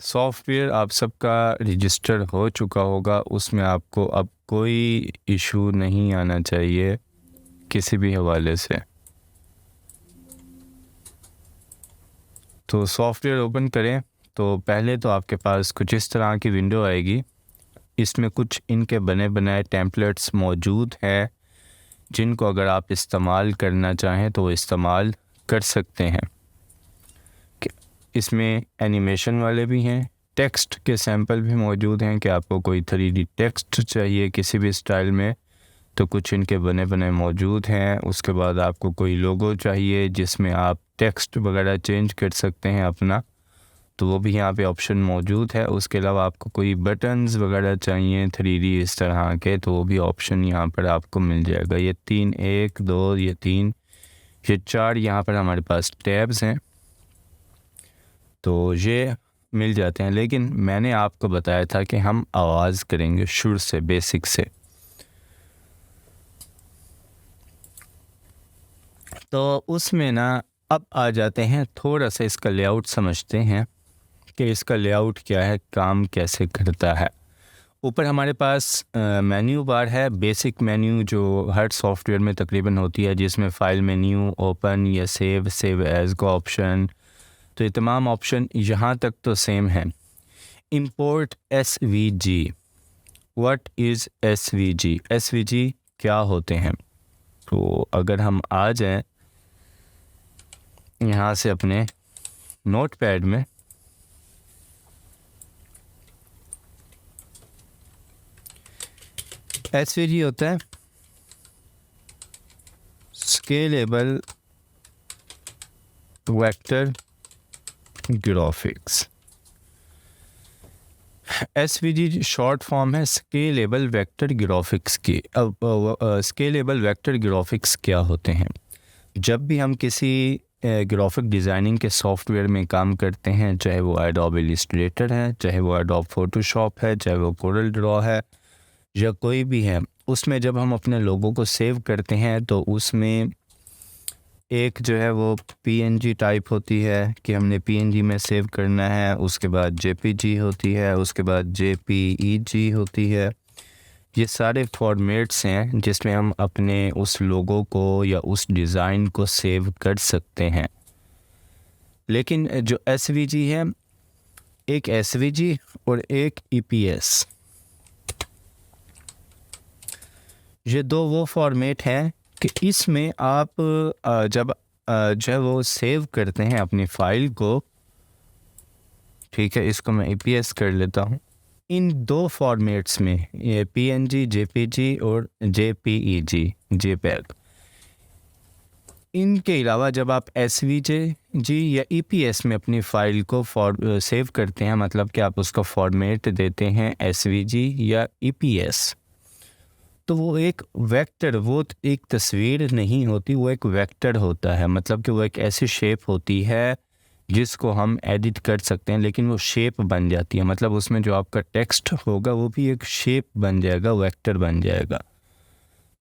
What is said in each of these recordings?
Software आप सबका register हो चुका होगा, उसमें आपको अब कोई इशू नहीं आना चाहिए किसी भी हवाले से। तो सॉफ्टवेयर ओपन करें तो पहले तो आपके पास कुछ इस तरह की विंडो आएगी। इसमें कुछ इनके बने बनाए टेम्पलेट्स मौजूद हैं जिनको अगर आप इस्तेमाल करना चाहें तो इस्तेमाल कर सकते हैं। इसमें एनिमेशन वाले भी हैं, टेक्स्ट के सैंपल भी मौजूद हैं कि आपको कोई 3D टेक्स्ट चाहिए किसी भी स्टाइल में तो कुछ इनके बने बने मौजूद हैं। उसके बाद आपको कोई लोगो चाहिए जिसमें आप टेक्स्ट वगैरह चेंज कर सकते हैं अपना, तो वो भी यहाँ पे ऑप्शन मौजूद है। उसके अलावा आपको कोई बटन्स वगैरह चाहिए 3D इस तरह के, तो वो भी ऑप्शन यहाँ पर आपको मिल जाएगा। ये 3 1 2 ये 3 ये 4 यहाँ पर हमारे पास टैब्स हैं, तो ये मिल जाते हैं। लेकिन मैंने आपको बताया था कि हम आवाज़ करेंगे शुरू से, बेसिक से। तो उसमें ना अब आ जाते हैं, थोड़ा सा इसका लेआउट समझते हैं कि इसका लेआउट क्या है, काम कैसे करता है। ऊपर हमारे पास मेन्यू बार है, बेसिक मेन्यू जो हर सॉफ्टवेयर में तकरीबन होती है, जिसमें फ़ाइल मेन्यू, ओपन या सेव एज़ का ऑप्शन, तो ये तमाम ऑप्शन यहाँ तक तो सेम है। Import SVG, what is SVG? SVG क्या होते हैं? तो अगर हम आ जाएं यहाँ से अपने नोटपैड में, SVG होता है scalable vector graphics. SVG short form है स्केलेबल वेक्टर ग्राफिक्स की। अब स्केलेबल वेक्टर ग्राफिक्स क्या होते हैं? जब भी हम किसी ग्राफिक डिज़ाइनिंग के सॉफ्टवेयर में काम करते हैं, चाहे वो एडोब इलस्ट्रेटर है, चाहे वो एडोब फोटोशॉप है, चाहे वो कोरल ड्रॉ है या कोई भी है, उसमें जब हम अपने लोगों को सेव करते हैं तो उसमें एक जो है वो PNG टाइप होती है कि हमने PNG में सेव करना है। उसके बाद JPG होती है, उसके बाद JPEG होती है। ये सारे फॉर्मेट्स हैं जिसमें हम अपने उस लोगो को या उस डिज़ाइन को सेव कर सकते हैं। लेकिन जो SVG है, एक SVG और एक EPS, ये दो वो फॉर्मेट हैं कि इसमें आप जब जो वो सेव करते हैं अपनी फ़ाइल को, ठीक है, इसको मैं EPS कर लेता हूँ। इन दो फॉर्मेट्स में, ये PNG, JPG और JPEG, JPEG, इनके अलावा जब आप SVG या EPS में अपनी फ़ाइल को सेव करते हैं, मतलब कि आप उसका फॉर्मेट देते हैं SVG या EPS, तो वो एक वेक्टर, वो एक तस्वीर नहीं होती, वो एक वेक्टर होता है। मतलब कि वो एक ऐसी शेप होती है जिसको हम एडिट कर सकते हैं, लेकिन वो शेप बन जाती है। मतलब उसमें जो आपका टेक्स्ट होगा वो भी एक शेप बन जाएगा, वेक्टर बन जाएगा।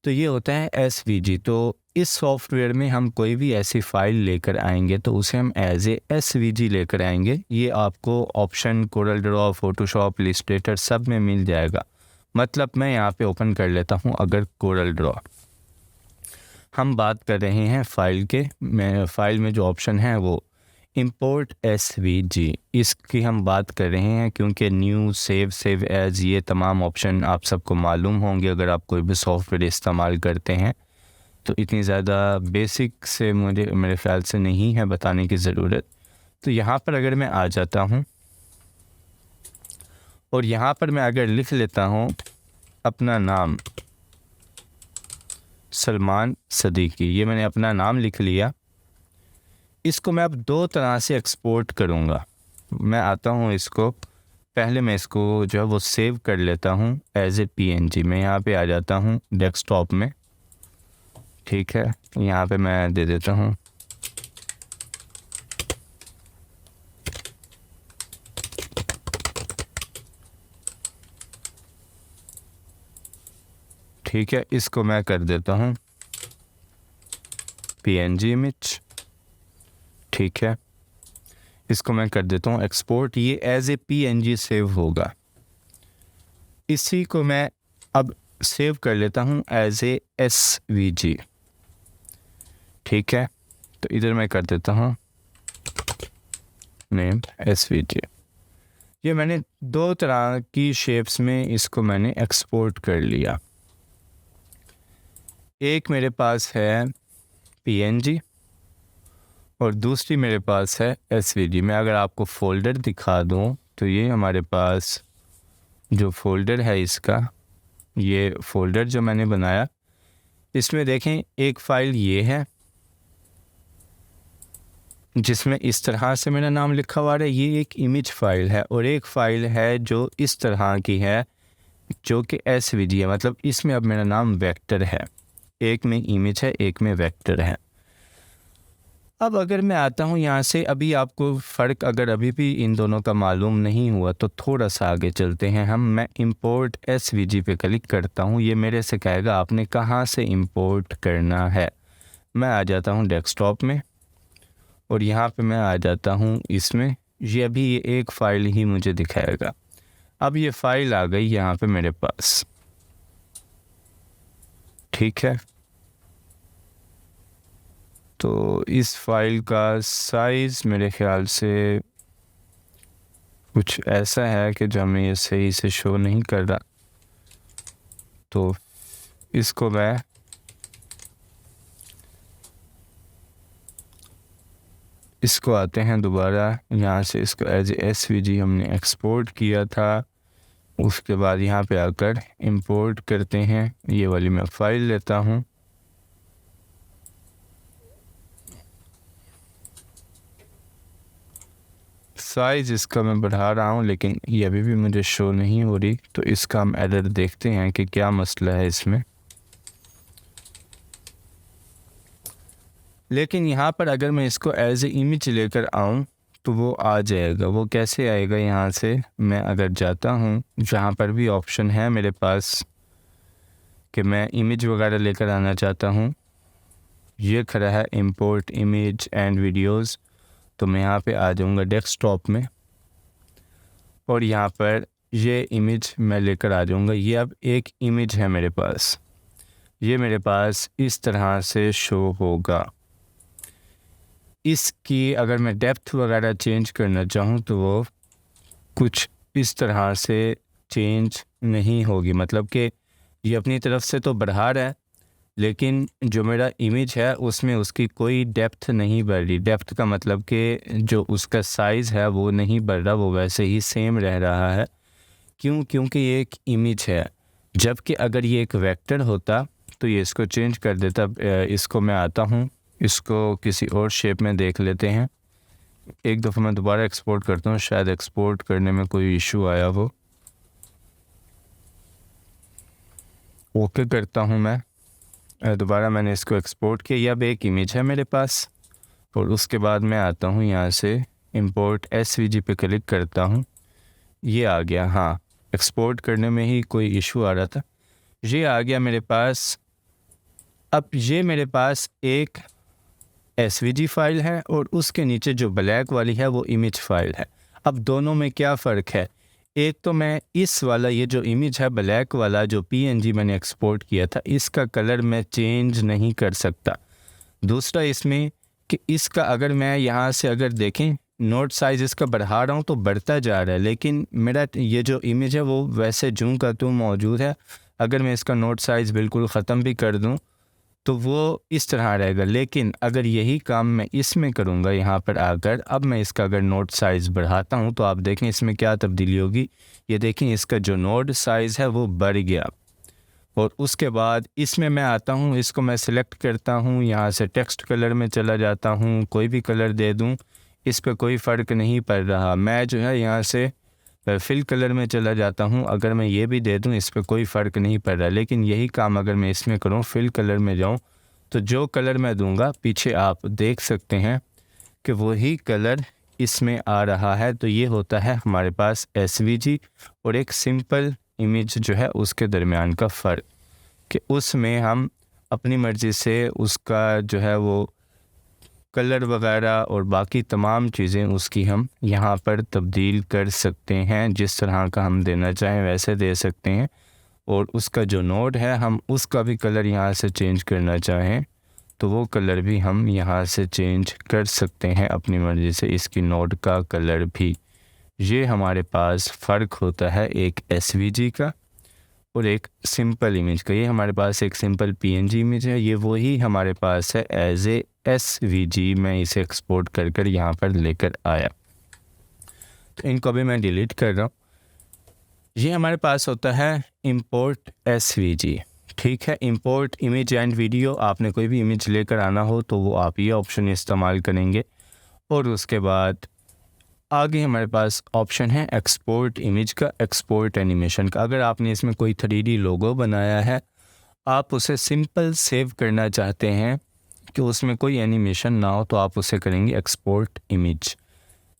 तो ये होता है SVG। तो इस सॉफ्टवेयर में हम कोई भी ऐसी फ़ाइल लेकर आएंगे तो उसे हम एज ए SVG लेकर आएंगे। ये आपको option Corel Draw, Photoshop, Illustrator सब में मिल जाएगा। मतलब मैं यहाँ पे ओपन कर लेता हूँ, अगर कोरल ड्रॉ हम बात कर रहे हैं फ़ाइल के, फ़ाइल में जो ऑप्शन है वो इंपोर्ट SVG, इसकी हम बात कर रहे हैं क्योंकि न्यू, सेव एज़, ये तमाम ऑप्शन आप सबको मालूम होंगे अगर आप कोई भी सॉफ्टवेयर इस्तेमाल करते हैं। तो इतनी ज़्यादा बेसिक से मेरे ख्याल से नहीं है बताने की ज़रूरत। तो यहाँ पर अगर मैं आ जाता हूँ और यहाँ पर मैं अगर लिख लेता हूँ अपना नाम सलमान सदीकी, ये मैंने अपना नाम लिख लिया। इसको मैं अब दो तरह से एक्सपोर्ट करूँगा। मैं आता हूँ इसको, पहले मैं इसको जो है वो सेव कर लेता हूँ एज ए PNG। मैं यहाँ पे आ जाता हूँ डेस्कटॉप में, ठीक है, यहाँ पे मैं दे देता हूँ ठीक है, इसको मैं कर देता हूँ PNG इमेज, ठीक है। इसको मैं कर देता हूँ एक्सपोर्ट। ये एज ए PNG सेव होगा। इसी को मैं अब सेव कर लेता हूँ एज ए SVG। ठीक है, तो इधर मैं कर देता हूँ नेम SVG। ये मैंने दो तरह की शेप्स में इसको मैंने एक्सपोर्ट कर लिया। एक मेरे पास है PNG और दूसरी मेरे पास है SVG। मैं अगर आपको फ़ोल्डर दिखा दूँ तो ये हमारे पास जो फ़ोल्डर है इसका, ये फ़ोल्डर जो मैंने बनाया, इसमें देखें एक फ़ाइल ये है जिसमें इस तरह से मेरा नाम लिखा हुआ है, ये एक इमेज फ़ाइल है, और एक फ़ाइल है जो इस तरह की है जो कि SVG है, मतलब इसमें अब मेरा नाम वेक्टर है। एक में इमेज है, एक में वेक्टर है। अब अगर मैं आता हूँ यहाँ से, अभी आपको फ़र्क अगर अभी भी इन दोनों का मालूम नहीं हुआ तो थोड़ा सा आगे चलते हैं हम। मैं इंपोर्ट SVG पे क्लिक करता हूँ। ये मेरे से कहेगा आपने कहाँ से इंपोर्ट करना है। मैं आ जाता हूँ डेस्कटॉप में और यहाँ पे मैं आ जाता हूँ इसमें। ये अभी ये एक फ़ाइल ही मुझे दिखाएगा। अब ये फ़ाइल आ गई यहाँ पे मेरे पास। ठीक है, तो इस फ़ाइल का साइज़ मेरे ख़्याल से कुछ ऐसा है कि जो हमें ये सही से शो नहीं कर रहा, तो इसको मैं इसको आते हैं दोबारा यहाँ से। इसको एज SVG हमने एक्सपोर्ट किया था, उसके बाद यहाँ पे आकर इंपोर्ट करते हैं। ये वाली मैं फ़ाइल लेता हूँ, साइज़ इसका मैं बढ़ा रहा हूँ लेकिन ये अभी भी मुझे शो नहीं हो रही, तो इसका हम एरर देखते हैं कि क्या मसला है इसमें। लेकिन यहाँ पर अगर मैं इसको एज ए इमेज लेकर आऊँ तो वो आ जाएगा। वो कैसे आएगा, यहाँ से मैं अगर जाता हूँ जहाँ पर भी ऑप्शन है मेरे पास कि मैं इमेज वगैरह लेकर आना चाहता हूँ, ये खड़ा है इंपोर्ट इमेज एंड वीडियोज़, तो मैं यहाँ पे आ जाऊँगा डेस्कटॉप में और यहाँ पर ये इमेज मैं लेकर आ जाऊँगा। ये अब एक इमेज है मेरे पास, ये मेरे पास इस तरह से शो होगा। इसकी अगर मैं डेप्थ वगैरह चेंज करना चाहूँ तो वो कुछ इस तरह से चेंज नहीं होगी, मतलब कि ये अपनी तरफ से तो बढ़ा रहा है लेकिन जो मेरा इमेज है उसमें उसकी कोई डेप्थ नहीं बढ़ रही। डेप्थ का मतलब कि जो उसका साइज़ है वो नहीं बढ़ रहा, वो वैसे ही सेम रह रहा है। क्यों? क्योंकि ये एक इमेज है, जबकि अगर ये एक वेक्टर होता तो ये इसको चेंज कर देता। इसको मैं आता हूँ, इसको किसी और शेप में देख लेते हैं। एक दफ़ा मैं दोबारा एक्सपोर्ट करता हूँ, शायद एक्सपोर्ट करने में कोई इशू आया हो। ओके करता हूँ मैं, दोबारा मैंने इसको एक्सपोर्ट किया। ये अब एक इमेज है मेरे पास और उसके बाद मैं आता हूँ यहाँ से इंपोर्ट SVG पे क्लिक करता हूँ। ये आ गया। हाँ, एक्सपोर्ट करने में ही कोई इशू आ रहा था। ये आ गया मेरे पास। अब ये मेरे पास एक SVG फ़ाइल है और उसके नीचे जो ब्लैक वाली है वो इमेज फ़ाइल है। अब दोनों में क्या फ़र्क है? एक तो मैं इस वाला, ये जो इमेज है ब्लैक वाला जो PNG मैंने एक्सपोर्ट किया था, इसका कलर मैं चेंज नहीं कर सकता। दूसरा इसमें कि इसका अगर मैं यहाँ से अगर देखें नोट साइज़ इसका बढ़ा रहा हूँ तो बढ़ता जा रहा है, लेकिन मेरा ये जो इमेज है वो वैसे जूं का त्यों मौजूद है। अगर मैं इसका नोट साइज़ बिल्कुल ख़त्म भी कर दूँ तो वो इस तरह रहेगा। लेकिन अगर यही काम मैं इसमें करूँगा, यहाँ पर आकर अब मैं इसका अगर नोट साइज़ बढ़ाता हूँ तो आप देखें इसमें क्या तब्दीली होगी। ये देखें इसका जो नोट साइज़ है वो बढ़ गया। और उसके बाद इसमें मैं आता हूँ, इसको मैं सिलेक्ट करता हूँ, यहाँ से टेक्स्ट कलर में चला जाता हूँ, कोई भी कलर दे दूँ, इस पर कोई फ़र्क नहीं पड़ रहा। मैं जो है यहाँ से फिल कलर में चला जाता हूँ, अगर मैं ये भी दे दूँ इस पर कोई फ़र्क नहीं पड़ रहा। लेकिन यही काम अगर मैं इसमें करूँ, फिल कलर में जाऊँ, तो जो कलर मैं दूँगा पीछे आप देख सकते हैं कि वही कलर इसमें आ रहा है। तो ये होता है हमारे पास SVG और एक सिंपल इमेज जो है उसके दरमियान का फ़र्क, कि उसमें हम अपनी मर्ज़ी से उसका जो है वो कलर वगैरह और बाकी तमाम चीज़ें उसकी हम यहाँ पर तब्दील कर सकते हैं। जिस तरह का हम देना चाहें वैसे दे सकते हैं। और उसका जो नोड है हम उसका भी कलर यहाँ से चेंज करना चाहें तो वो कलर भी हम यहाँ से चेंज कर सकते हैं अपनी मर्ज़ी से, इसकी नोड का कलर भी। ये हमारे पास फ़र्क होता है एक एसवीजी का और एक सिंपल इमेज का। ये हमारे पास एक सिंपल पीएनजी इमेज है, ये वही हमारे पास है एज ए एसवीजी। मैं इसे एक्सपोर्ट कर कर यहाँ पर लेकर आया, तो इनको भी मैं डिलीट कर रहा हूँ। ये हमारे पास होता है इंपोर्ट एसवीजी, ठीक है। इंपोर्ट इमेज एंड वीडियो, आपने कोई भी इमेज लेकर आना हो तो वो आप ये ऑप्शन इस्तेमाल करेंगे। और उसके बाद आगे हमारे पास ऑप्शन है एक्सपोर्ट इमेज का, एक्सपोर्ट एनिमेशन का। अगर आपने इसमें कोई 3D लोगो बनाया है, आप उसे सिंपल सेव करना चाहते हैं कि उसमें कोई एनिमेशन ना हो, तो आप उसे करेंगे एक्सपोर्ट इमेज।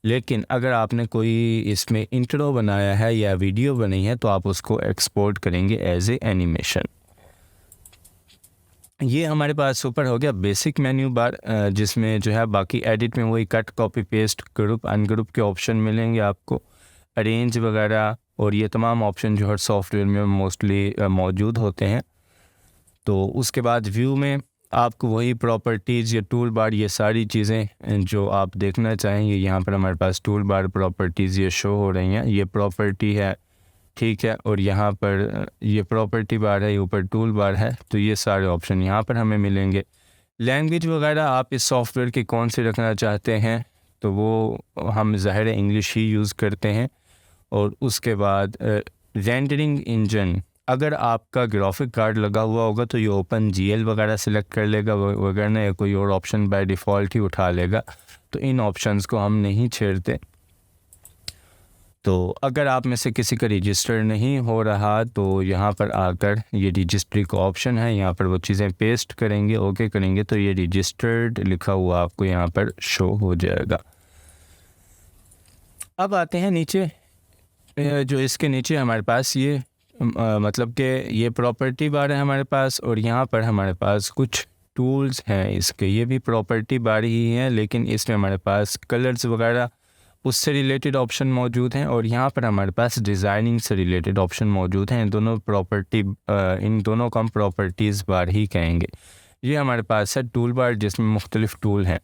लेकिन अगर आपने कोई इसमें इंट्रो बनाया है या वीडियो बनी है तो आप उसको एक्सपोर्ट करेंगे एज ए एनिमेशन। ये हमारे पास ऊपर हो गया बेसिक मेन्यू बार, जिसमें जो है बाकी एडिट में वही cut, copy, paste, group, ungroup के ऑप्शन मिलेंगे आपको, अरेंज वगैरह, और ये तमाम ऑप्शन जो हर सॉफ्टवेयर में मोस्टली मौजूद होते हैं। तो उसके बाद व्यू में आपको वही प्रॉपर्टीज़ या टूल बार, ये सारी चीज़ें जो आप देखना चाहेंगे यहाँ पर हमारे पास टूल बार प्रॉपर्टीज़ ये शो हो रही हैं। ये प्रॉपर्टी है, ठीक है, और यहाँ पर ये प्रॉपर्टी बार है, ये ऊपर टूल बार है। तो ये सारे ऑप्शन यहाँ पर हमें मिलेंगे। लैंग्वेज वगैरह आप इस सॉफ्टवेयर की कौन सी रखना चाहते हैं, तो वो हम ज़ाहिर है इंग्लिश ही यूज़ करते हैं। और उसके बाद रेंडरिंग इंजन, अगर आपका ग्राफिक कार्ड लगा हुआ होगा तो ये ओपन जीएल वगैरह सेलेक्ट कर लेगा वगैरह, या कोई और ऑप्शन बाय डिफ़ॉल्ट ही उठा लेगा। तो इन ऑप्शंस को हम नहीं छेड़ते। तो अगर आप में से किसी का रजिस्टर नहीं हो रहा तो यहाँ पर आकर ये रजिस्ट्री का ऑप्शन है, यहाँ पर वो चीज़ें पेस्ट करेंगे, ओके करेंगे, तो ये रजिस्टर्ड लिखा हुआ आपको यहाँ पर शो हो जाएगा। अब आते हैं नीचे, जो इसके नीचे हमारे पास ये मतलब कि ये प्रॉपर्टी बार है हमारे पास, और यहाँ पर हमारे पास कुछ टूल्स हैं इसके। ये भी प्रॉपर्टी बार ही है, लेकिन इसमें हमारे पास कलर्स वगैरह उससे रिलेटेड ऑप्शन मौजूद हैं, और यहाँ पर हमारे पास डिज़ाइनिंग से रिलेटेड ऑप्शन मौजूद हैं। इन दोनों को हम प्रॉपर्टीज़ बार ही कहेंगे। ये हमारे पास है टूल बार, जिसमें मुख्तलिफ़ टूल हैं।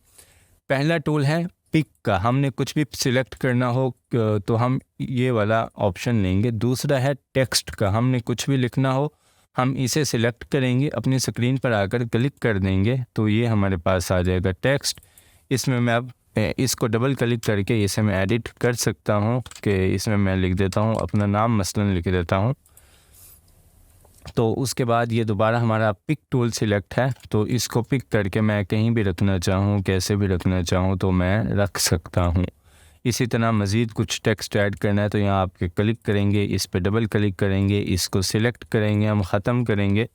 पहला टूल है पिक का, हमने कुछ भी सिलेक्ट करना हो तो हम ये वाला ऑप्शन लेंगे। दूसरा है टेक्स्ट का, हमने कुछ भी लिखना हो हम इसे सिलेक्ट करेंगे, अपनी स्क्रीन पर आकर क्लिक कर देंगे तो ये हमारे पास आ जाएगा टेक्स्ट। इसमें मैं अब इसको डबल क्लिक करके इसे मैं एडिट कर सकता हूँ कि इसमें मैं लिख देता हूँ अपना नाम मसलन लिख देता हूँ। तो उसके बाद ये दोबारा हमारा पिक टूल सिलेक्ट है, तो इसको पिक करके मैं कहीं भी रखना चाहूँ, कैसे भी रखना चाहूँ तो मैं रख सकता हूँ। इसी तरह मज़ीद कुछ टेक्स्ट ऐड करना है तो यहाँ आप क्लिक करेंगे, इस पर डबल क्लिक करेंगे, इसको सिलेक्ट करेंगे, हम ख़त्म करेंगे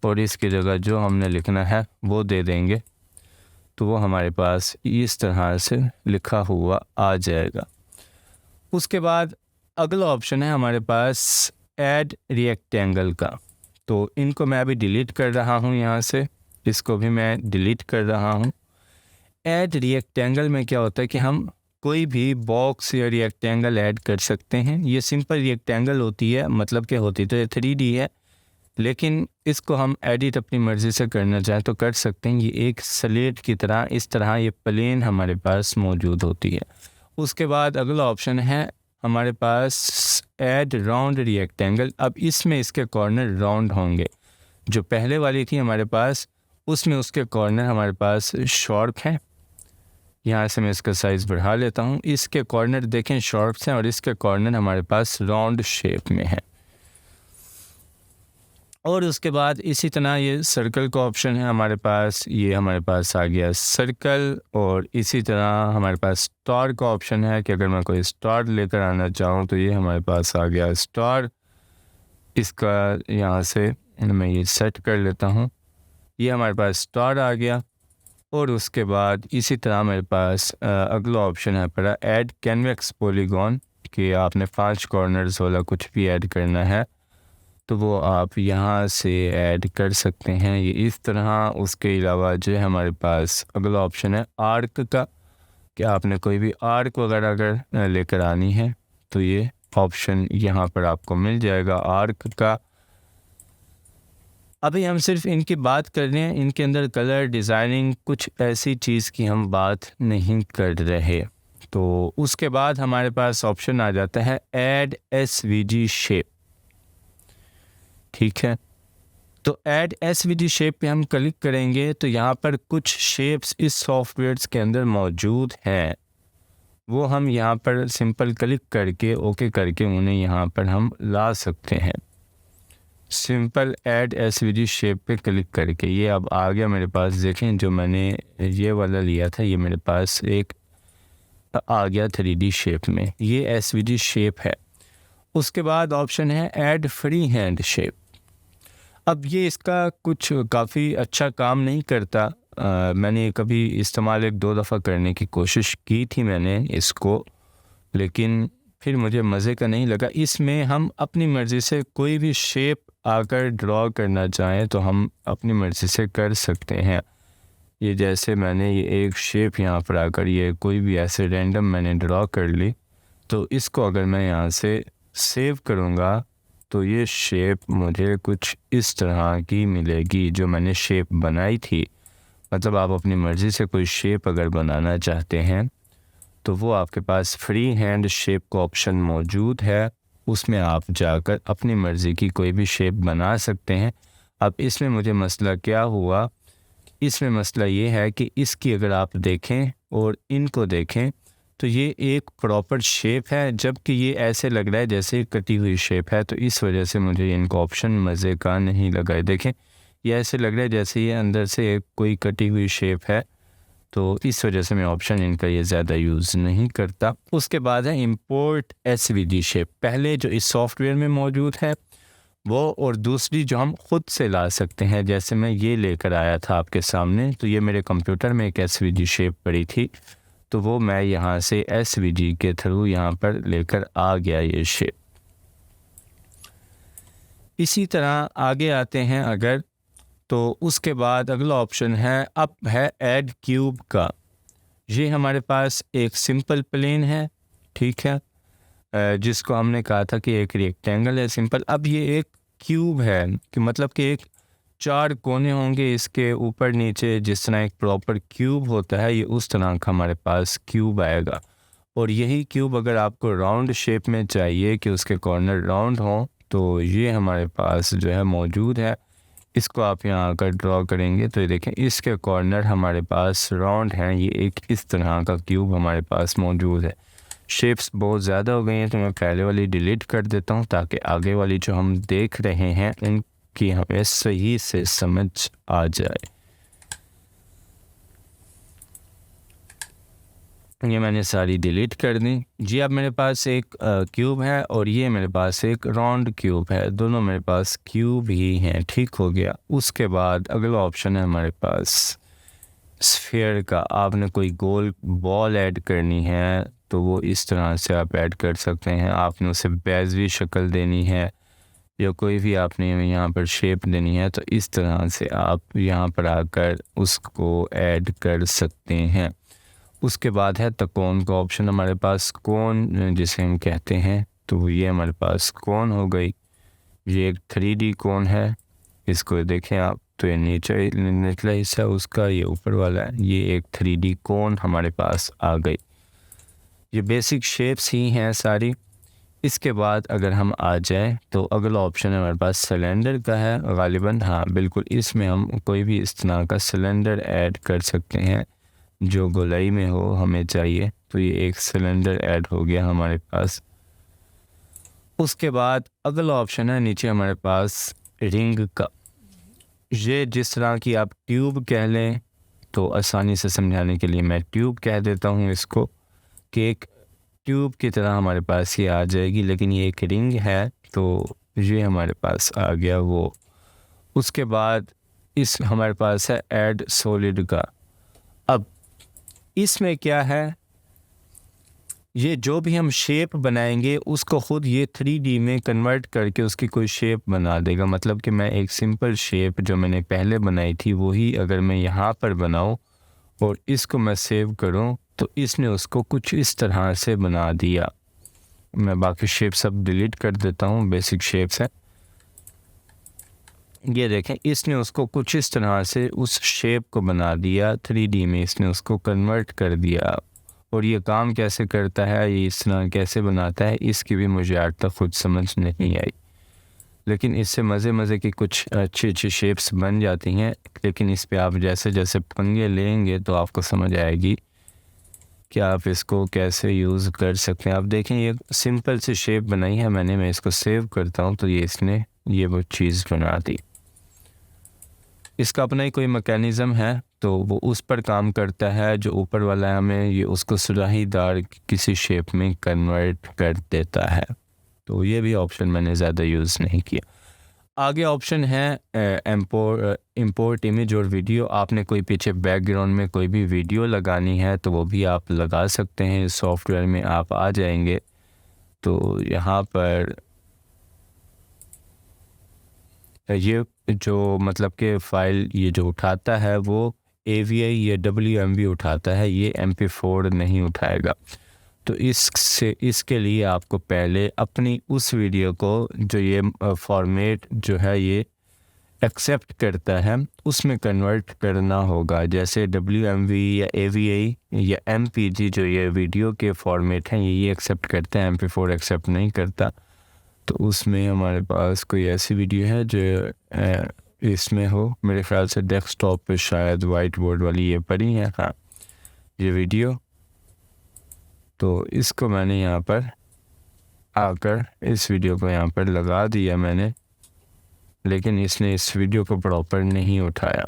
और इसकी जगह जो हमने लिखना है वो दे देंगे, तो वो हमारे पास इस तरह से लिखा हुआ आ जाएगा। उसके बाद अगला ऑप्शन है हमारे पास ऐड रेक्टेंगल का, तो इनको मैं अभी डिलीट कर रहा हूँ, यहाँ से इसको भी मैं डिलीट कर रहा हूँ। ऐड रेक्टेंगल में क्या होता है कि हम कोई भी बॉक्स या रेक्टेंगल ऐड कर सकते हैं। ये सिंपल रेक्टेंगल होती है, मतलब क्या होती है, तो ये 3D है, लेकिन इसको हम एडिट अपनी मर्ज़ी से करना चाहें तो कर सकते हैं। ये एक स्लेट की तरह इस तरह ये प्लेन हमारे पास मौजूद होती है। उसके बाद अगला ऑप्शन है हमारे पास ऐड राउंड रेक्टेंगल। अब इसमें इसके कॉर्नर राउंड होंगे। जो पहले वाली थी हमारे पास उसमें उसके कॉर्नर हमारे पास शार्प हैं। यहाँ से मैं इसका साइज़ बढ़ा लेता हूँ। इसके कॉर्नर देखें शार्प हैं और इसके कॉर्नर हमारे पास राउंड शेप में है। और उसके बाद इसी तरह ये सर्कल का ऑप्शन है हमारे पास, ये हमारे पास आ गया सर्कल। और इसी तरह हमारे पास स्टार का ऑप्शन है कि अगर मैं कोई स्टार लेकर आना चाहूँ तो ये हमारे पास आ गया स्टार। इसका यहाँ से मैं ये सेट कर लेता हूँ, ये हमारे पास स्टार आ गया। और उसके बाद इसी तरह मेरे पास अगला ऑप्शन है पड़ा ऐड कैनवस पॉलीगॉन, कि आपने 5 कॉर्नर्स वाला कुछ भी ऐड करना है तो वो आप यहाँ से ऐड कर सकते हैं ये इस तरह। उसके अलावा जो है हमारे पास अगला ऑप्शन है आर्क का, कि आपने कोई भी आर्क वगैरह अगर लेकर आनी है तो ये ऑप्शन यहाँ पर आपको मिल जाएगा आर्क का। अभी हम सिर्फ इनकी बात कर रहे हैं, इनके अंदर कलर डिज़ाइनिंग कुछ ऐसी चीज़ की हम बात नहीं कर रहे। तो उसके बाद हमारे पास ऑप्शन आ जाता है ऐड एसवीजी शेप। ठीक है, तो ऐड एसवीजी शेप पे हम क्लिक करेंगे तो यहाँ पर कुछ शेप्स इस सॉफ्टवेयर्स के अंदर मौजूद हैं, वो हम यहाँ पर सिंपल क्लिक करके ओके करके उन्हें यहाँ पर हम ला सकते हैं। सिंपल ऐड एसवीजी शेप पे क्लिक करके ये अब आ गया मेरे पास। देखें जो मैंने ये वाला लिया था ये मेरे पास एक आ गया 3D शेप में, ये एसवीजी शेप है। उसके बाद ऑप्शन है ऐड फ्री हैंड शेप। अब ये इसका कुछ काफ़ी अच्छा काम नहीं करता। मैंने कभी इस्तेमाल 1-2 दफ़ा करने की कोशिश की थी मैंने इसको, लेकिन फिर मुझे मज़े का नहीं लगा। इसमें हम अपनी मर्ज़ी से कोई भी शेप आकर ड्रॉ करना चाहें तो हम अपनी मर्ज़ी से कर सकते हैं। ये जैसे मैंने ये एक शेप यहाँ पर आकर ये कोई भी ऐसे रैंडम मैंने ड्रॉ कर ली, तो इसको अगर मैं यहाँ से सेव करूँगा तो ये शेप मुझे कुछ इस तरह की मिलेगी जो मैंने शेप बनाई थी। मतलब आप अपनी मर्ज़ी से कोई शेप अगर बनाना चाहते हैं तो वो आपके पास फ्री हैंड शेप का ऑप्शन मौजूद है, उसमें आप जाकर अपनी मर्ज़ी की कोई भी शेप बना सकते हैं। अब इसमें मुझे मसला क्या हुआ, इसमें मसला ये है कि इसकी अगर आप देखें और इनको देखें तो ये एक प्रॉपर शेप है, जबकि ये ऐसे लग रहा है जैसे कटी हुई शेप है। तो इस वजह से मुझे इनको ऑप्शन मज़े का नहीं लगा है। देखें ये ऐसे लग रहा है जैसे ये अंदर से एक कोई कटी हुई शेप है, तो इस वजह से मैं ऑप्शन इनका ये ज़्यादा यूज़ नहीं करता। उसके बाद है इंपोर्ट एसवीजी शेप, पहले जो इस सॉफ्टवेयर में मौजूद है वो, और दूसरी जो हम ख़ुद से ला सकते हैं। जैसे मैं ये लेकर आया था आपके सामने, तो ये मेरे कंप्यूटर में एक एसवीजी शेप पड़ी थी, तो वो मैं यहाँ से एसवीजी के थ्रू यहाँ पर लेकर आ गया ये शेप। इसी तरह आगे आते हैं अगर, तो उसके बाद अगला ऑप्शन है अब है ऐड क्यूब का। ये हमारे पास एक सिंपल प्लेन है, ठीक है, जिसको हमने कहा था कि एक रेक्टेंगल है सिंपल। अब ये एक क्यूब है कि मतलब कि एक 4 कोने होंगे इसके ऊपर नीचे, जिस तरह एक प्रॉपर क्यूब होता है ये उस तरह का हमारे पास क्यूब आएगा। और यही क्यूब अगर आपको राउंड शेप में चाहिए कि उसके कॉर्नर राउंड हों, तो ये हमारे पास जो है मौजूद है। इसको आप यहाँ आकर ड्रॉ करेंगे तो ये देखें इसके कॉर्नर हमारे पास राउंड हैं। ये एक इस तरह का क्यूब हमारे पास मौजूद है। शेप्स बहुत ज़्यादा हो गई हैं तो मैं पहले वाली डिलीट कर देता हूँ ताकि आगे वाली जो हम देख रहे हैं उनकी हमें सही से समझ आ जाए। ये मैंने सारी डिलीट कर दी जी। अब मेरे पास एक क्यूब है और ये मेरे पास एक राउंड क्यूब है, दोनों मेरे पास क्यूब ही हैं। ठीक हो गया। उसके बाद अगला ऑप्शन है हमारे पास स्फीयर का। आपने कोई गोल बॉल ऐड करनी है तो वो इस तरह से आप ऐड कर सकते हैं। आपने उसे बेज़वी शक्ल देनी है या कोई भी आपने यहाँ पर शेप देनी है तो इस तरह से आप यहाँ पर आकर उसको ऐड कर सकते हैं। उसके बाद है त्रिकोण का ऑप्शन हमारे पास, कोन जिसे हम कहते हैं, तो ये हमारे पास कोन हो गई। ये एक 3D कोन है, इसको देखें आप, तो ये नीचे निचला हिस्सा उसका, ये ऊपर वाला है। ये एक 3D कोन हमारे पास आ गई। ये बेसिक शेप्स ही हैं सारी। इसके बाद अगर हम आ जाए तो अगला ऑप्शन हमारे पास सिलेंडर का है गालिबन। हाँ बिल्कुल, इसमें हम कोई भी इस तरह का सिलेंडर ऐड कर सकते हैं जो गोलाई में हो हमें चाहिए। तो ये एक सिलेंडर ऐड हो गया हमारे पास। उसके बाद अगला ऑप्शन है नीचे हमारे पास रिंग का। ये जिस तरह की आप ट्यूब कह लें, तो आसानी से समझाने के लिए मैं ट्यूब कह देता हूँ इसको, कि एक ट्यूब की तरह हमारे पास ये आ जाएगी, लेकिन ये एक रिंग है तो ये हमारे पास आ गया वो। उसके बाद इस हमारे पास है ऐड सॉलिड का। अब इसमें क्या है, ये जो भी हम शेप बनाएंगे उसको ख़ुद ये 3D में कन्वर्ट करके उसकी कोई शेप बना देगा। मतलब कि मैं एक सिंपल शेप जो मैंने पहले बनाई थी वही अगर मैं यहाँ पर बनाऊँ और इसको मैं सेव करूँ तो इसने उसको कुछ इस तरह से बना दिया। मैं बाकी शेप सब डिलीट कर देता हूँ, बेसिक शेप्स है। ये देखें, इसने उसको कुछ इस तरह से उस शेप को बना दिया, 3D में इसने उसको कन्वर्ट कर दिया। और ये काम कैसे करता है, ये इस तरह कैसे बनाता है, इसकी भी मुझे आज तक खुद समझ नहीं आई। लेकिन इससे मज़े की कुछ अच्छी शेप्स बन जाती हैं। लेकिन इस पे आप जैसे जैसे पंगे लेंगे तो आपको समझ आएगी कि आप इसको कैसे यूज़ कर सकते हैं। आप देखें, ये सिंपल सी शेप बनाई है मैंने, मैं इसको सेव करता हूँ तो ये इसने ये वो चीज़ बना दी। इसका अपना ही कोई मैकेनिज़्म है तो वो उस पर काम करता है, जो ऊपर वाला है हमें ये उसको सुराहीदार किसी शेप में कन्वर्ट कर देता है। तो ये भी ऑप्शन मैंने ज़्यादा यूज़ नहीं किया। आगे ऑप्शन है इंपोर्ट इमेज और वीडियो। आपने कोई पीछे बैकग्राउंड में कोई भी वीडियो लगानी है तो वो भी आप लगा सकते हैं। सॉफ्टवेयर में आप आ जाएंगे तो यहाँ पर ये जो मतलब कि फ़ाइल ये जो उठाता है वो AVI या WMV उठाता है, ये MP4 नहीं उठाएगा। तो इसके लिए आपको पहले अपनी उस वीडियो को जो ये फॉर्मेट जो है ये एक्सेप्ट करता है उसमें कन्वर्ट करना होगा। जैसे WMV या AVI या MPG जो ये वीडियो के फॉर्मेट हैं ये एक्सेप्ट करते हैं, MP4 एक्सेप्ट नहीं करता। तो उसमें हमारे पास कोई ऐसी वीडियो है जो इसमें हो, मेरे ख्याल से डेस्कटॉप पे शायद वाइट बोर्ड वाली ये पड़ी है, हाँ ये वीडियो। तो इसको मैंने यहाँ पर आकर इस वीडियो को यहाँ पर लगा दिया मैंने, लेकिन इसने इस वीडियो को प्रॉपर नहीं उठाया।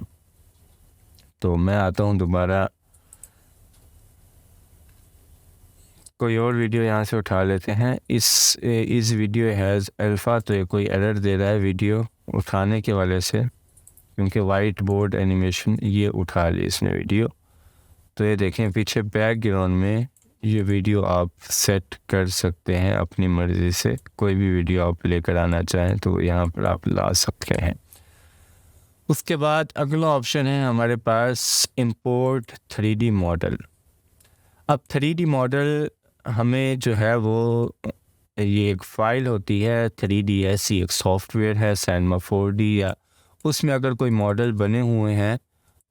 तो मैं आता हूँ दोबारा, कोई और वीडियो यहाँ से उठा लेते हैं। इस वीडियो हैज़ अल्फ़ा, तो ये कोई एरर दे रहा है वीडियो उठाने के वाले से, क्योंकि वाइट बोर्ड एनिमेशन ये उठा ली इसने वीडियो। तो ये देखें पीछे बैकग्राउंड में ये वीडियो आप सेट कर सकते हैं अपनी मर्ज़ी से। कोई भी वीडियो आप लेकर आना चाहें तो यहाँ पर आप ला सकते हैं। उसके बाद अगला ऑप्शन है हमारे पास इंपोर्ट 3D मॉडल। अब 3D मॉडल हमें जो है वो ये एक फ़ाइल होती है 3D, ऐसी एक सॉफ्टवेयर है Cinema 4D, या उसमें अगर कोई मॉडल बने हुए हैं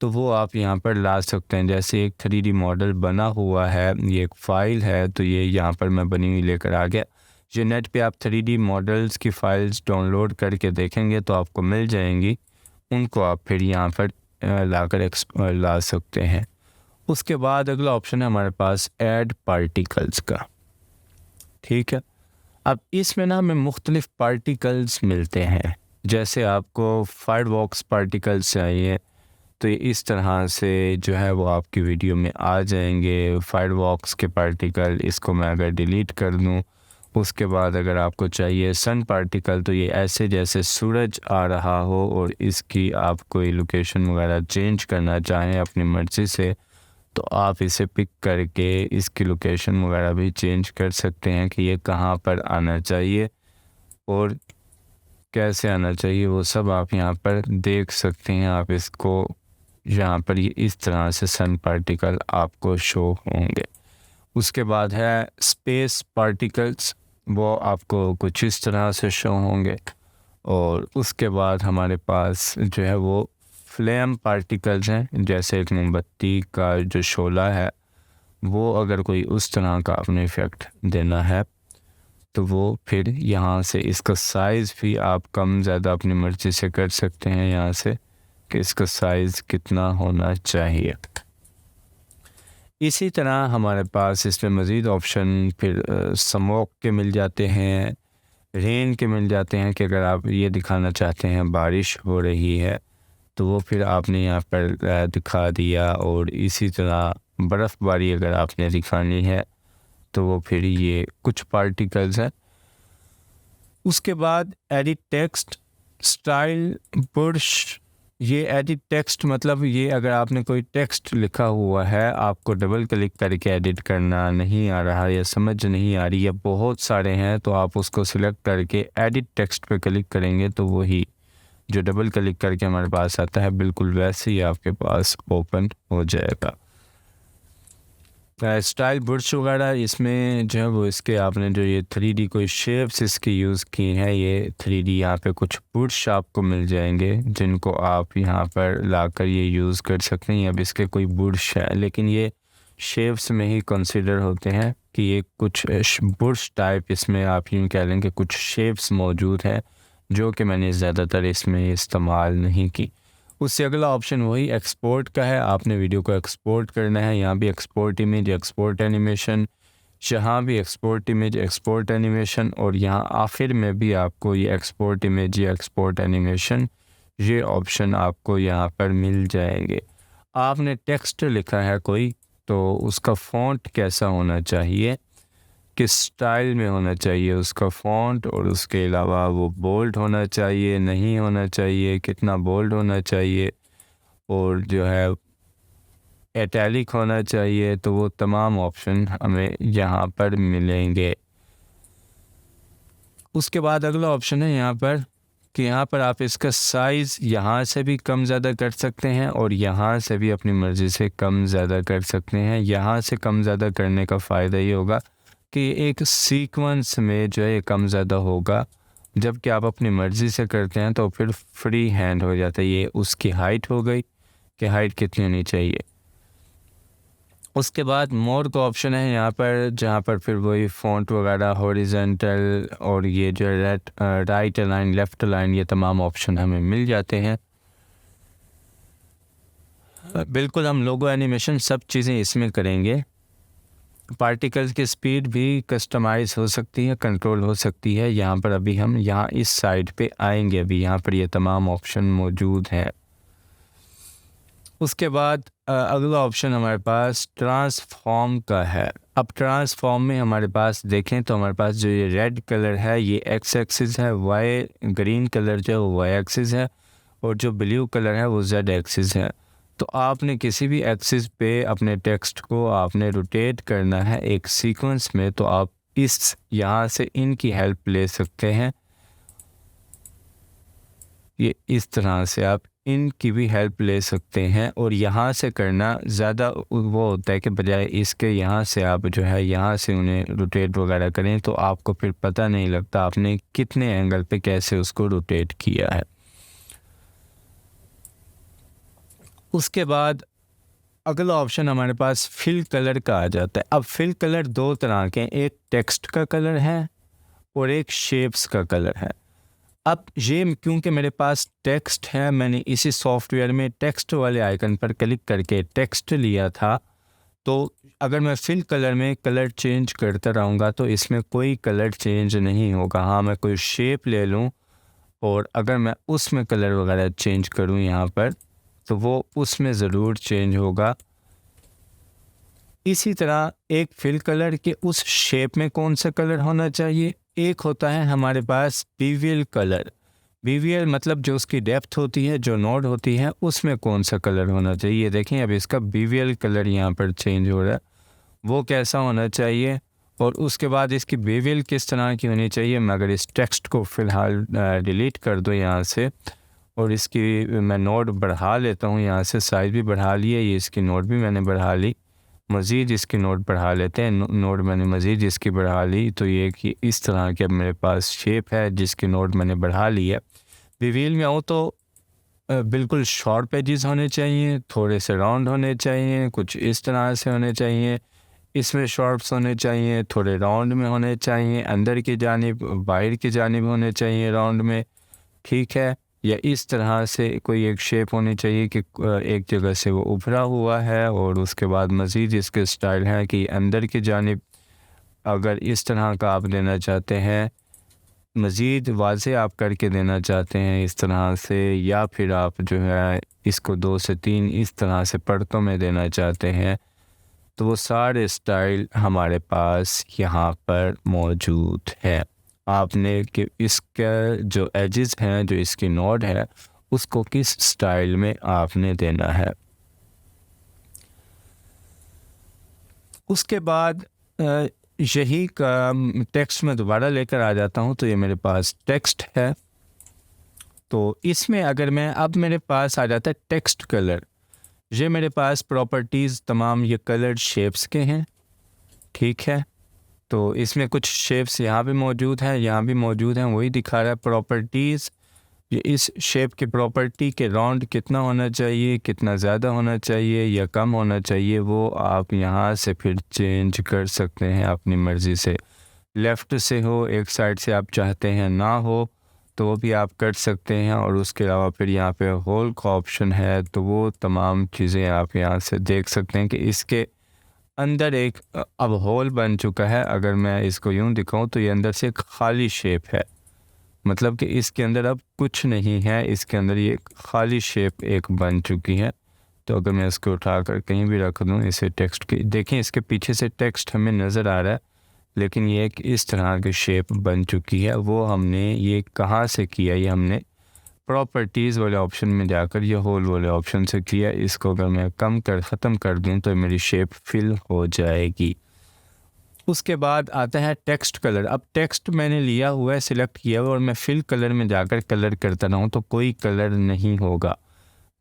तो वो आप यहाँ पर ला सकते हैं। जैसे एक 3D मॉडल बना हुआ है, ये एक फ़ाइल है, तो ये यहाँ पर मैं बनी हुई लेकर आ गया। जो नेट पे आप 3D मॉडल्स की फ़ाइल्स डाउनलोड करके देखेंगे तो आपको मिल जाएंगी, उनको आप फिर यहाँ पर ला सकते हैं। उसके बाद अगला ऑप्शन है हमारे पास ऐड पार्टिकल्स का। ठीक है, अब इसमें ना हमें मुख्तलिफ़ पार्टिकल्स मिलते हैं। जैसे आपको फायरवॉक्स पार्टिकल्स चाहिए तो ये इस तरह से जो है वो आपकी वीडियो में आ जाएंगे, फायरवॉक्स के पार्टिकल। इसको मैं अगर डिलीट कर दूं, उसके बाद अगर आपको चाहिए सन पार्टिकल, तो ये ऐसे जैसे सूरज आ रहा हो और इसकी आप कोई लोकेशन वगैरह चेंज करना चाहें अपनी मर्ज़ी से, तो आप इसे पिक करके इसकी लोकेशन वगैरह भी चेंज कर सकते हैं कि ये कहाँ पर आना चाहिए और कैसे आना चाहिए, वो सब आप यहाँ पर देख सकते हैं। आप इसको यहाँ पर ये इस तरह से सन पार्टिकल आपको शो होंगे। उसके बाद है स्पेस पार्टिकल्स, वो आपको कुछ इस तरह से शो होंगे। और उसके बाद हमारे पास जो है वो फ्लेम पार्टिकल्स हैं, जैसे एक मोमबत्ती का जो शोला है वो अगर कोई उस तरह का अपने इफ़ेक्ट देना है तो वो फिर यहाँ से इसका साइज़ भी आप कम ज़्यादा अपनी मर्ज़ी से कर सकते हैं, यहाँ से कि इसका साइज़ कितना होना चाहिए। इसी तरह हमारे पास इसमें मज़ीद ऑप्शन फिर स्मोक के मिल जाते हैं, रेन के मिल जाते हैं कि अगर आप ये दिखाना चाहते हैं बारिश हो रही है तो वो फिर आपने यहाँ पर दिखा दिया। और इसी तरह बर्फ़बारी अगर आपने दिखानी है तो वो फिर ये कुछ पार्टिकल्स हैं। उसके बाद एडिट टेक्स्ट, स्टाइल, बुश, ये एडिट टेक्स्ट मतलब ये अगर आपने कोई टेक्स्ट लिखा हुआ है, आपको डबल क्लिक करके एडिट करना नहीं आ रहा या समझ नहीं आ रही या बहुत सारे हैं, तो आप उसको सिलेक्ट करके एडिट टेक्स्ट पे क्लिक करेंगे तो वही जो डबल क्लिक करके हमारे पास आता है बिल्कुल वैसे ही आपके पास ओपन हो जाएगा। स्टाइल बुर्श वगैरह इसमें जो है वो इसके आपने जो ये 3D कोई शेप्स इसकी यूज़ की हैं, ये 3D यहाँ पे कुछ बुर्श आपको मिल जाएंगे जिनको आप यहाँ पर लाकर ये यूज़ कर सकते हैं। अब इसके कोई बुर्श है लेकिन ये शेप्स में ही कंसिडर होते हैं कि ये कुछ बुर्श टाइप, इसमें आप यूँ कह लें कि कुछ शेप्स मौजूद है जो कि मैंने ज़्यादातर इसमें इस्तेमाल नहीं की। उससे अगला ऑप्शन वही एक्सपोर्ट का है, आपने वीडियो को एक्सपोर्ट करना है। यहाँ भी एक्सपोर्ट इमेज, एक्सपोर्ट एनिमेशन, यहाँ भी एक्सपोर्ट इमेज, एक्सपोर्ट एनिमेशन, और यहाँ आखिर में भी आपको ये एक्सपोर्ट इमेज या एक्सपोर्ट एनिमेशन, ये ऑप्शन आपको यहाँ पर मिल जाएंगे। आपने टेक्स्ट लिखा है कोई, तो उसका फ़ॉन्ट कैसा होना चाहिए, किस स्टाइल में होना चाहिए उसका फ़ॉन्ट, और उसके अलावा वो बोल्ड होना चाहिए, नहीं होना चाहिए, कितना बोल्ड होना चाहिए, और जो है इटैलिक होना चाहिए, तो वो तमाम ऑप्शन हमें यहाँ पर मिलेंगे। उसके बाद अगला ऑप्शन है यहाँ पर कि यहाँ पर आप इसका साइज़ यहाँ से भी कम ज़्यादा कर सकते हैं और यहाँ से भी अपनी मर्ज़ी से कम ज़्यादा कर सकते हैं। यहाँ से कम ज़्यादा करने का फ़ायदा ये होगा कि एक सीक्वेंस में जो है ये कम ज़्यादा होगा, जबकि आप अपनी मर्ज़ी से करते हैं तो फिर फ्री हैंड हो जाता है। ये उसकी हाइट हो गई कि हाइट कितनी होनी चाहिए। उसके बाद मोर का ऑप्शन है यहाँ पर, जहाँ पर फिर वही फ़ॉन्ट वगैरह, हॉरिजॉन्टल, और ये जो राइट अलाइन, लेफ़्ट अलाइन, ये तमाम ऑप्शन हमें मिल जाते हैं। बिल्कुल हम लोगो एनिमेशन सब चीज़ें इसमें करेंगे। पार्टिकल्स की स्पीड भी कस्टमाइज़ हो सकती है, कंट्रोल हो सकती है। यहाँ पर अभी हम यहाँ इस साइड पे आएंगे, अभी यहाँ पर ये तमाम ऑप्शन मौजूद है। उसके बाद अगला ऑप्शन हमारे पास ट्रांसफॉर्म का है। अब ट्रांसफॉर्म में हमारे पास देखें तो हमारे पास जो ये रेड कलर है ये एक्स एक्सिस है, वाई ग्रीन कलर जो है वो वाई एक्सिस है, और जो ब्लू कलर है वो जेड एक्सिस है। तो आपने किसी भी एक्सिस पे अपने टेक्स्ट को आपने रोटेट करना है एक सीक्वेंस में, तो आप इस यहाँ से इनकी हेल्प ले सकते हैं। ये इस तरह से आप इनकी भी हेल्प ले सकते हैं, और यहाँ से करना ज़्यादा वो होता है कि बजाय इसके यहाँ से आप जो है यहाँ से उन्हें रोटेट वगैरह करें तो आपको फिर पता नहीं लगता आपने कितने एंगल पे कैसे उसको रोटेट किया है। उसके बाद अगला ऑप्शन हमारे पास फिल कलर का आ जाता है। अब फिल कलर दो तरह के, एक टेक्स्ट का कलर है और एक शेप्स का कलर है। अब ये क्योंकि मेरे पास टेक्स्ट है, मैंने इसी सॉफ्टवेयर में टेक्स्ट वाले आइकन पर क्लिक करके टेक्स्ट लिया था, तो अगर मैं फिल कलर में कलर चेंज करता रहूँगा तो इसमें कोई कलर चेंज नहीं होगा। हाँ, मैं कोई शेप ले लूँ और अगर मैं उसमें कलर वगैरह चेंज करूँ यहाँ पर, तो वो उसमें ज़रूर चेंज होगा। इसी तरह एक फिल कलर के उस शेप में कौन सा कलर होना चाहिए, एक होता है हमारे पास बीवीएल कलर। बीवीएल मतलब जो उसकी डेप्थ होती है, जो नोड होती है, उसमें कौन सा कलर होना चाहिए। देखें अब इसका बीवीएल कलर यहाँ पर चेंज हो रहा है, वो कैसा होना चाहिए, और उसके बाद इसकी बीवीएल किस तरह की होनी चाहिए। मैं अगर इस टेक्स्ट को फ़िलहाल डिलीट कर दूँ यहाँ से, और इसकी मैं नोड बढ़ा लेता हूँ, यहाँ से साइज़ भी बढ़ा लिया, ये इसकी नोड भी मैंने बढ़ा ली, मज़ीद इसकी नोड बढ़ा लेते हैं। नोड मैंने मज़ीद इसकी बढ़ा ली, तो ये कि इस तरह के अब मेरे पास शेप है जिसकी नोड मैंने बढ़ा ली है। रिवील में आऊँ तो बिल्कुल शॉर्ट पेजेस होने चाहिए, थोड़े से राउंड होने चाहिए, कुछ इस तरह से होने चाहिए। इसमें शॉर्ट्स होने चाहिए, थोड़े राउंड में होने चाहिए, अंदर की जानिब बाहर की जानिब होने चाहिए राउंड में, ठीक है। या इस तरह से कोई एक शेप होनी चाहिए कि एक जगह से वो उभरा हुआ है, और उसके बाद मज़ीद इसके स्टाइल है कि अंदर की जानिब अगर इस तरह का आप देना चाहते हैं, मज़ीद वाज़े आप करके देना चाहते हैं इस तरह से, या फिर आप जो है इसको 2 से 3 इस तरह से परतों में देना चाहते हैं, तो वो सारे स्टाइल हमारे पास यहाँ पर मौजूद है। आपने कि इसका जो एजेस हैं, जो इसकी नोड है, उसको किस स्टाइल में आपने देना है। उसके बाद यही का टेक्स्ट में दोबारा लेकर आ जाता हूँ। तो ये मेरे पास टेक्स्ट है। तो इसमें अगर मैं अब मेरे पास आ जाता है टेक्स्ट कलर। ये मेरे पास प्रॉपर्टीज़ तमाम ये कलर्ड शेप्स के हैं, ठीक है। तो इसमें कुछ शेप्स यहाँ भी मौजूद हैं, यहाँ भी मौजूद हैं, वही दिखा रहा है प्रॉपर्टीज़। ये इस शेप की प्रॉपर्टी के राउंड कितना होना चाहिए, कितना ज़्यादा होना चाहिए या कम होना चाहिए, वो आप यहाँ से फिर चेंज कर सकते हैं अपनी मर्ज़ी से। लेफ़्ट से हो, एक साइड से आप चाहते हैं ना हो तो वो भी आप कर सकते हैं। और उसके अलावा फिर यहाँ पे होल का ऑप्शन है, तो वो तमाम चीज़ें आप यहाँ से देख सकते हैं कि इसके अंदर एक अब होल बन चुका है। अगर मैं इसको यूँ दिखाऊं तो ये अंदर से एक खाली शेप है, मतलब कि इसके अंदर अब कुछ नहीं है, इसके अंदर ये खाली शेप एक बन चुकी है। तो अगर मैं इसको उठाकर कहीं भी रख दूं, इसे टेक्स्ट की देखें, इसके पीछे से टेक्स्ट हमें नज़र आ रहा है, लेकिन ये एक इस तरह की शेप बन चुकी है। वो हमने ये कहाँ से किया, ये हमने प्रॉपर्टीज़ वाले ऑप्शन में जाकर ये होल वाले ऑप्शन से किया। इसको अगर मैं ख़त्म कर दूं तो मेरी शेप फिल हो जाएगी। उसके बाद आता है टेक्स्ट कलर। अब टेक्स्ट मैंने लिया हुआ है, सिलेक्ट किया हुआ, और मैं फिल कलर में जाकर कलर करता रहूँ तो कोई कलर नहीं होगा।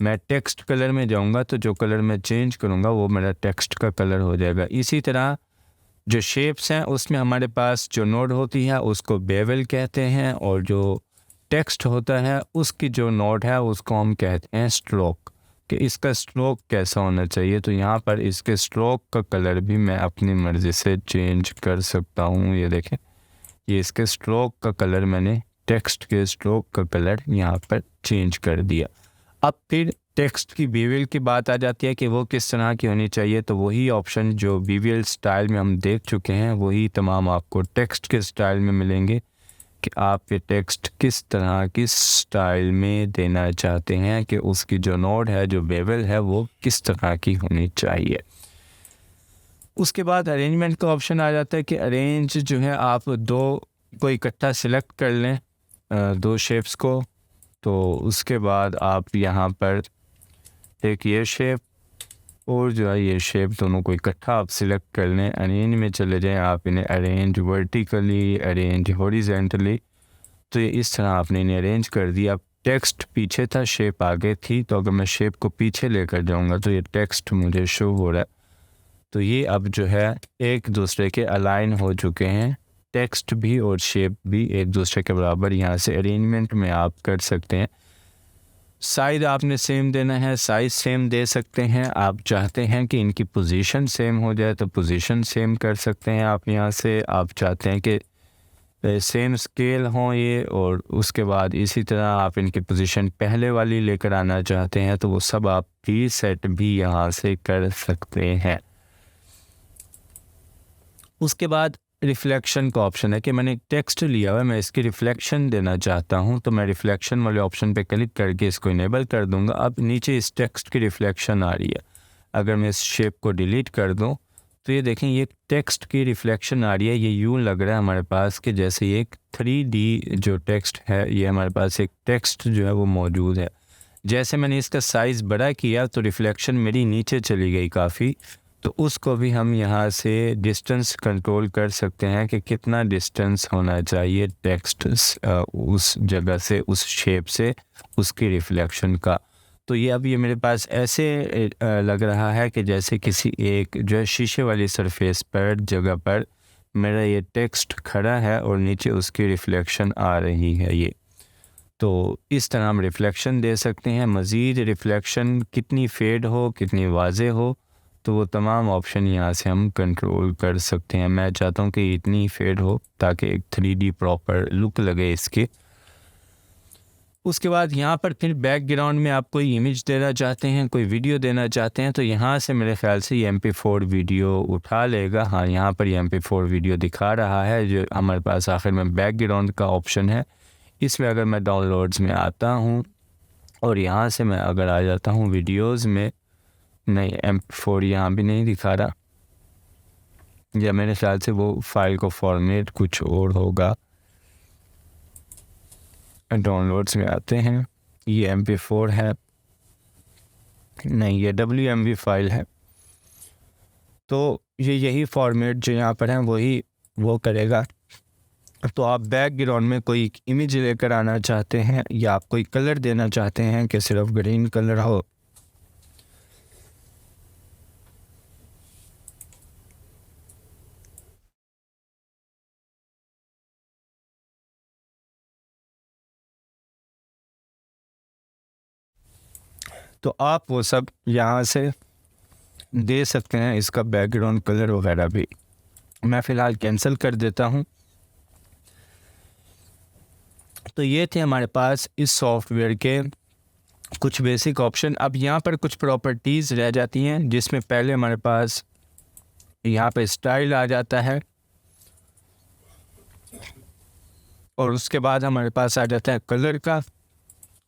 मैं टेक्स्ट कलर में जाऊँगा तो जो कलर मैं चेंज करूँगा वो मेरा टेक्स्ट का कलर हो जाएगा। इसी तरह जो शेप्स हैं उसमें हमारे पास जो नोड होती है उसको बेवल कहते हैं, और जो टेक्स्ट होता है उसकी जो नोड है उसको हम कहते हैं स्ट्रोक, कि इसका स्ट्रोक कैसा होना चाहिए। तो यहाँ पर इसके स्ट्रोक का कलर भी मैं अपनी मर्ज़ी से चेंज कर सकता हूँ। ये देखें, ये इसके स्ट्रोक का कलर मैंने टेक्स्ट के स्ट्रोक का कलर यहाँ पर चेंज कर दिया। अब फिर टेक्स्ट की बीवीएल की बात आ जाती है कि वो किस तरह की होनी चाहिए। तो वही ऑप्शन जो बीवीएल स्टाइल में हम देख चुके हैं वही तमाम आपको टेक्स्ट के स्टाइल में मिलेंगे, कि आप ये टेक्स्ट किस तरह की स्टाइल में देना चाहते हैं, कि उसकी जो नोड है, जो बेवल है, वो किस तरह की होनी चाहिए। उसके बाद अरेंजमेंट का ऑप्शन आ जाता है कि अरेंज जो है आप दो को इकट्ठा सिलेक्ट कर लें, दो शेप्स को। तो उसके बाद आप यहाँ पर एक ये शेप और जो है ये शेप, दोनों को इकट्ठा आप सिलेक्ट कर लें। अरेंज में चले जाएं, आप इन्हें अरेंज वर्टिकली, अरेंज हॉरिजेंटली। तो ये इस तरह आपने इन्हें अरेंज कर दिया। अब टेक्स्ट पीछे था, शेप आगे थी, तो अगर मैं शेप को पीछे लेकर जाऊंगा तो ये टेक्स्ट मुझे शो हो रहा है। तो ये अब जो है एक दूसरे के अलाइन हो चुके हैं, टेक्स्ट भी और शेप भी एक दूसरे के बराबर। यहाँ से अरेंजमेंट में आप कर सकते हैं। साइज़ आपने सेम देना है, साइज़ सेम दे सकते हैं। आप चाहते हैं कि इनकी पोजीशन सेम हो जाए तो पोजीशन सेम कर सकते हैं आप यहाँ से। आप चाहते हैं कि सेम स्केल हों ये, और उसके बाद इसी तरह आप इनकी पोजीशन पहले वाली लेकर आना चाहते हैं तो वो सब आप प्रीसेट भी यहाँ से कर सकते हैं। उसके बाद रिफ्लेक्शन का ऑप्शन है कि मैंने टेक्स्ट लिया हुआ है, मैं इसकी रिफ्लेक्शन देना चाहता हूं, तो मैं रिफ्लेक्शन वाले ऑप्शन पे क्लिक करके इसको इनेबल कर दूंगा। अब नीचे इस टेक्स्ट की रिफ्लेक्शन आ रही है। अगर मैं इस शेप को डिलीट कर दूं तो ये देखें, ये टेक्स्ट की रिफ्लेक्शन आ रही है। ये यूँ लग रहा है हमारे पास कि जैसे ये एक 3D जो टेक्स्ट है, ये हमारे पास एक टेक्स्ट जो है वो मौजूद है। जैसे मैंने इसका साइज़ बड़ा किया तो रिफ्लेक्शन मेरी नीचे चली गई काफ़ी। तो उसको भी हम यहाँ से डिस्टेंस कंट्रोल कर सकते हैं कि कितना डिस्टेंस होना चाहिए टेक्स्ट उस जगह से, उस शेप से, उसकी रिफ्लेक्शन का। तो ये अब ये मेरे पास ऐसे लग रहा है कि जैसे किसी एक जो है शीशे वाली सरफेस पर जगह पर मेरा ये टेक्स्ट खड़ा है और नीचे उसकी रिफ्लेक्शन आ रही है ये। तो इस तरह हम रिफ्लेक्शन दे सकते हैं। मज़ीद रिफ्लेक्शन कितनी फेड हो, कितनी वाज़े हो, तो वो तमाम ऑप्शन यहाँ से हम कंट्रोल कर सकते हैं। मैं चाहता हूँ कि इतनी फेड हो ताकि एक 3D प्रॉपर लुक लगे इसके। उसके बाद यहाँ पर फिर बैकग्राउंड में आप कोई इमेज देना चाहते हैं, कोई वीडियो देना चाहते हैं, तो यहाँ से मेरे ख्याल से ये MP4 वीडियो उठा लेगा। हाँ, यहाँ पर ये MP4 वीडियो दिखा रहा है जो हमारे पास आखिर में बैकग्राउंड का ऑप्शन है। इसमें अगर मैं डाउनलोड्स में आता हूँ और यहाँ से मैं अगर आ जाता हूँ वीडियोज़ में, नहीं MP4 यहाँ भी नहीं दिखा रहा, या मेरे ख्याल से वो फाइल को फॉर्मेट कुछ और होगा। डाउनलोड्स में आते हैं, ये MP4 है, नहीं ये WMV फाइल है। तो ये यही फॉर्मेट जो यहाँ पर है वही वो करेगा। तो आप बैकग्राउंड में कोई इमेज लेकर आना चाहते हैं या आप कोई कलर देना चाहते हैं कि सिर्फ ग्रीन कलर हो, तो आप वो सब यहाँ से दे सकते हैं, इसका बैकग्राउंड कलर वगैरह भी। मैं फ़िलहाल कैंसिल कर देता हूँ। तो ये थे हमारे पास इस सॉफ्टवेयर के कुछ बेसिक ऑप्शन। अब यहाँ पर कुछ प्रॉपर्टीज़ रह जाती हैं, जिसमें पहले हमारे पास यहाँ पे स्टाइल आ जाता है और उसके बाद हमारे पास आ जाता है कलर का,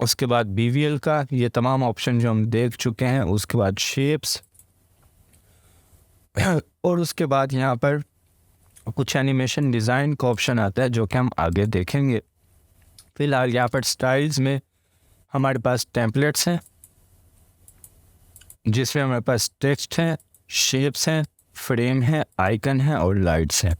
उसके बाद BVL का, ये तमाम ऑप्शन जो हम देख चुके हैं। उसके बाद शेप्स और उसके बाद यहाँ पर कुछ एनिमेशन डिज़ाइन का ऑप्शन आता है जो कि हम आगे देखेंगे। फ़िलहाल यहाँ पर स्टाइल्स में हमारे पास टेम्पलेट्स हैं, जिसमें हमारे पास टेक्स्ट हैं, शेप्स हैं, फ्रेम है, आइकन है और लाइट्स हैं।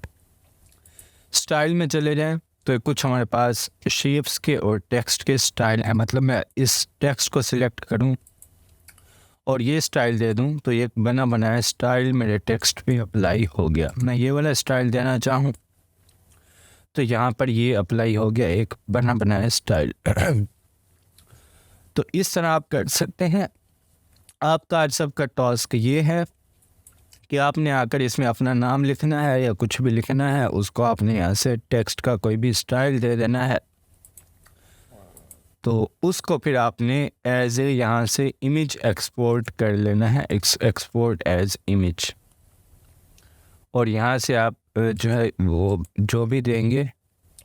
स्टाइल में चले जाएं तो कुछ हमारे पास शेप्स के और टेक्स्ट के स्टाइल है। मतलब मैं इस टेक्स्ट को सिलेक्ट करूं और ये स्टाइल दे दूं तो ये बना बनाया स्टाइल मेरे टेक्स्ट पे अप्लाई हो गया। मैं ये वाला स्टाइल देना चाहूं तो यहाँ पर ये अप्लाई हो गया, एक बना बनाया स्टाइल। तो इस तरह आप कर सकते हैं। आपका आज सबका टास्क ये है कि आपने आकर इसमें अपना नाम लिखना है या कुछ भी लिखना है, उसको आपने यहाँ से टेक्स्ट का कोई भी स्टाइल दे देना है। तो उसको फिर आपने एज ए यहाँ से इमेज एक्सपोर्ट कर लेना है, एक्सपोर्ट एज इमेज। और यहाँ से आप जो है वो जो भी देंगे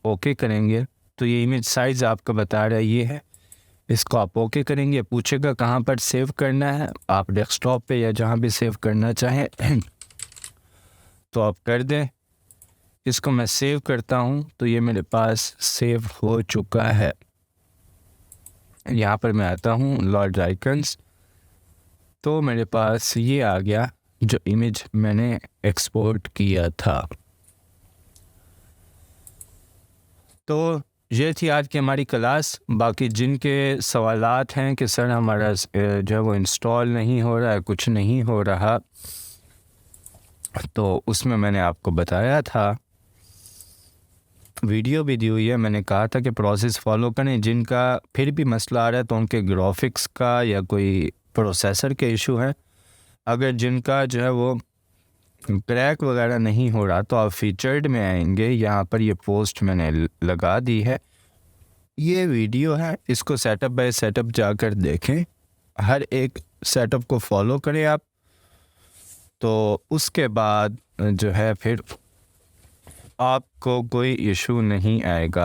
ओके करेंगे तो ये इमेज साइज़ आपका बता रहा है ये है, इसको आप ओके करेंगे। पूछेगा कहाँ पर सेव करना है, आप डेस्कटॉप पे या जहाँ भी सेव करना चाहें तो आप कर दें। इसको मैं सेव करता हूँ तो ये मेरे पास सेव हो चुका है। यहाँ पर मैं आता हूँ लॉर्ड आइकन्स, तो मेरे पास ये आ गया जो इमेज मैंने एक्सपोर्ट किया था। तो ये थी आज की हमारी क्लास। बाकी जिनके सवालात हैं कि सर हमारा जो है वो इंस्टॉल नहीं हो रहा है, कुछ नहीं हो रहा, तो उसमें मैंने आपको बताया था, वीडियो भी दी हुई है। मैंने कहा था कि प्रोसेस फॉलो करें। जिनका फिर भी मसला आ रहा है तो उनके ग्राफिक्स का या कोई प्रोसेसर के इशू है। अगर जिनका जो है वो क्रैक वगैरह नहीं हो रहा तो आप फीचर्ड में आएंगे, यहाँ पर ये पोस्ट मैंने लगा दी है, ये वीडियो है, इसको सेटअप बाय सेटअप जाकर देखें, हर एक सेटअप को फॉलो करें आप। तो उसके बाद जो है फिर आपको कोई इशू नहीं आएगा।